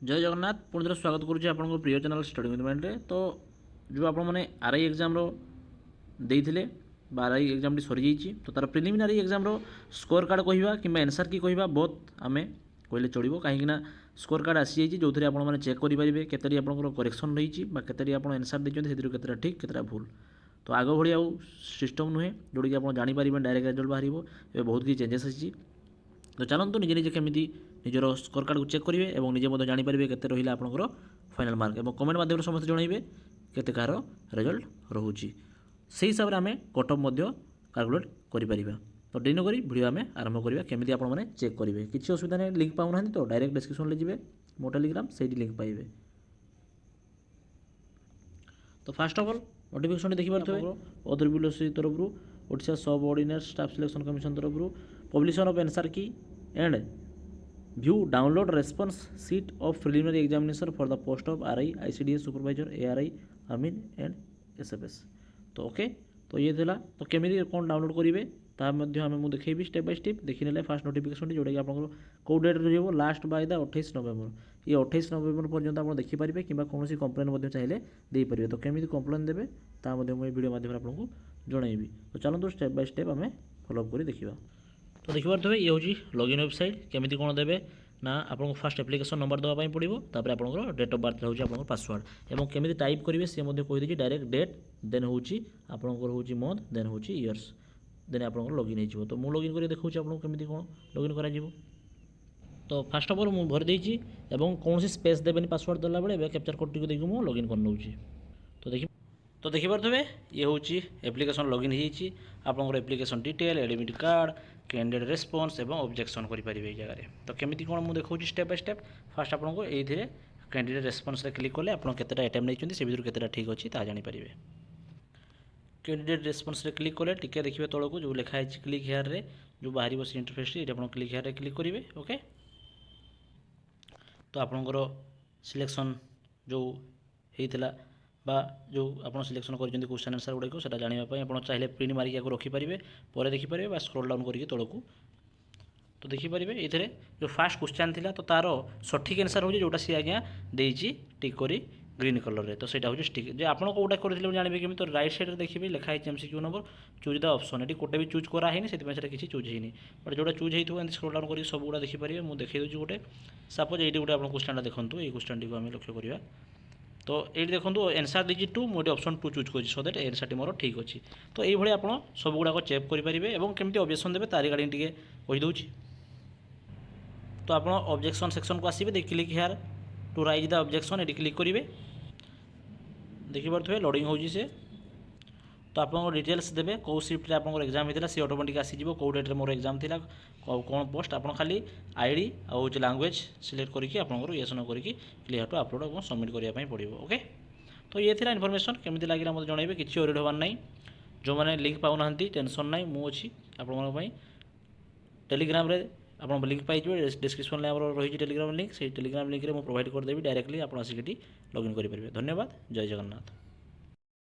जय जगन्नाथ पुणी थोड़ा स्वागत करुच्चे आपको प्रिय चैनल स्टडी विथ माइंड रे। तो जो आप आरआई एग्जाम देते आरआई एग्जाम सरी जाइए तो तार प्रिलिमिनारी एग्जाम स्कोर कार्ड कहवा कि एनसर की कहवा बहुत आम कहले चलो कहीं स्कोर कार्ड आसी जाइए जो आपने चेक करेंगे केतरी आप करेक्शन रही केतरी आप एनसर देखते से केतटा ठीक केतटा भूल। तो आग भाई आउ सिस्टम नुहे जोड़ी आप जापर डायरेक्ट रिजल्ट बाहर ए बहुत किसी चेंजेस आसी। तो चलते निजे निजे केमी निजर स्कोर कार्ड को चेक करेंगे और निजे जापर के रहा आपंकर फाइनाल मार्क और कमेंट मध्यम समस्त जनइबे केते कहार रिजल्ट रोचे से हिसाब से आम कटअफ कैलकुलेट कर। तो डेरी नक भिडियो आम आरंभ करवा केमी आपने चेक करेंगे किसी असुविधा नहीं लिंक पाऊना तो डायरेक्ट डिस्क्रिप्शन जी मो टेलीग्राम से लिंक पाइबे। तो फास्ट अफ अल नोटिफिकेशन देखिए ओडब्ल्यूएससी तरफ ओडिशा सब ऑर्डिनेट स्टाफ सिलेक्शन कमिशन तरफ पब्लिशन ऑफ आंसर की and view download response seat of preliminary examination for the post of RI ICDS supervisor ARY Armin and SFS. तो okay तो ये थिला तो केमी कौन डाउनलोड करेंगे आम देखी स्टेप बाय स्टेप देखने फास्ट नोटिफिकेशन जोटा कि आप कौ डेट रही लास्ट बाय द 28 नवेम्बर ये 28 नवेम्बर पर्यंत आप देखिपारे कि कौन कंप्लेन चाहिए देपारे। तो केमी कंप्लेन देवे मुझे वीडियो माध्यम आपको जनइबी। तो चलते स्टेप बाय स्टेप आम फॉलोअप कर देखा। तो देखिए ये हूँ लॉगिन वेबसाइट केमी कौन देवे ना आपको फास्ट एप्लिकेशन नंबर देवाई पड़ो तापर आप डेट ऑफ बर्थ हूँ आप पासवर्ड और केमी टाइप करेंगे सी कहीदी डायरेक्ट डेट देन हूँ आपंकर हूँ मंथ देन हूँ इयर्स देन आप लॉगिन हो। तो मुझे लॉगिन कर देखा आपको केमी कौन लॉगिन कर। तो फास्ट अफ अल मुझे भरी देती कौन स्पेस देवे पासवर्ड देला बेले कैप्चर कोड टी देखिए मुझे लॉगिन कर नौची। तो देखिपे ये हूँ एप्लिकेशन लॉगिन हो application detail admit card candidate response और ऑब्जेक्शन करेंगे जगह। तो केमी कौन मुझे देखा स्टेप बाय स्टेप फास्ट आपको ये कैंडिडेट रेस्पॉन्स क्लिक कले आप अटेम्प्ट नहीं से भर ठीक अच्छी जापर। कैंडिडेट रेस्पॉन्स क्लिक कले टिके देखिए तौक जो लिखाई क्लिक हेयर रे जो बाहर से इंटरफेस ये क्लिक हेयर क्लिक करेंगे ओके। तो आपंकर सिलेक्शन जो होता बा जो आप सिलेक्शन कर क्वेश्चन आंसर गुड़ाक से जानापी आप चाहिए प्रिंट मारिक रखिपारे पर देखिपारे स्क्रॉल डाउन करके तौक तो देखिपारे ये जो फास्ट क्वेश्चन थी तो तार सठिक आंसर हो जोटा सी आज्ञा देती टिक कर ग्रीन कलर रे। तो सही हूँ स्टिक जो आप कौटा करेंगे जानवे केमी तो राइट साइड देखिए लिखाई MCQ number choose the option ये गोटे भी चूज कराई से किसी चूज होनी बट जो चूज होता स्क्रॉल डाउन कर सब गुड़ा देखिपारे मुझे देखी दूसरी गोटे सपोज ये गोटे आप क्वेश्चन देखूँ ये क्वेश्चन टी आम लक्ष्य करवा। तो ये देखो एनसर देती 2 मुझे ऑप्शन 2 चूज कर सो दैट एनसर मोर ठीक अच्छी। तो ये आप सब गुड़ाक चेक करेंगे और केमी ऑब्जेक्शन देवे तारी गाड़ी टे कहीदे। तो आप ऑब्जेक्शन सेक्शन को as we click here to raise the objection ये क्लिक करेंगे देखिपे लोडिंग हो तो आप डिटेल्स देवे कौ सिफ्ट आप एग्जाम होता सी ऑटोमेटिक आसीज कौ डेट्रे मोर एग्जाम थी कौन पोस्ट आप खाली आईडी और लैंग्वेज सिलेक्ट करके आप ये सन करके क्लियर टू अपलोड और सबमिट करने पड़ो ओके। तो ये थी इनफॉरमेशन केमी लगे मतलब जनइबे किसी ओरिड हबार ना जो मैंने लिंक पाऊना टेंशन ना मुझे आपण टेलीग्राम रे आप लिंक पाइबे डिस्क्रिप्शन में रही टेलीग्राम लिंक से टेलीग्राम लिंक में प्रोवाइड करदेवी डायरेक्टली आप आसिक लॉगिन करेंगे। धन्यवाद जय जगन्नाथ।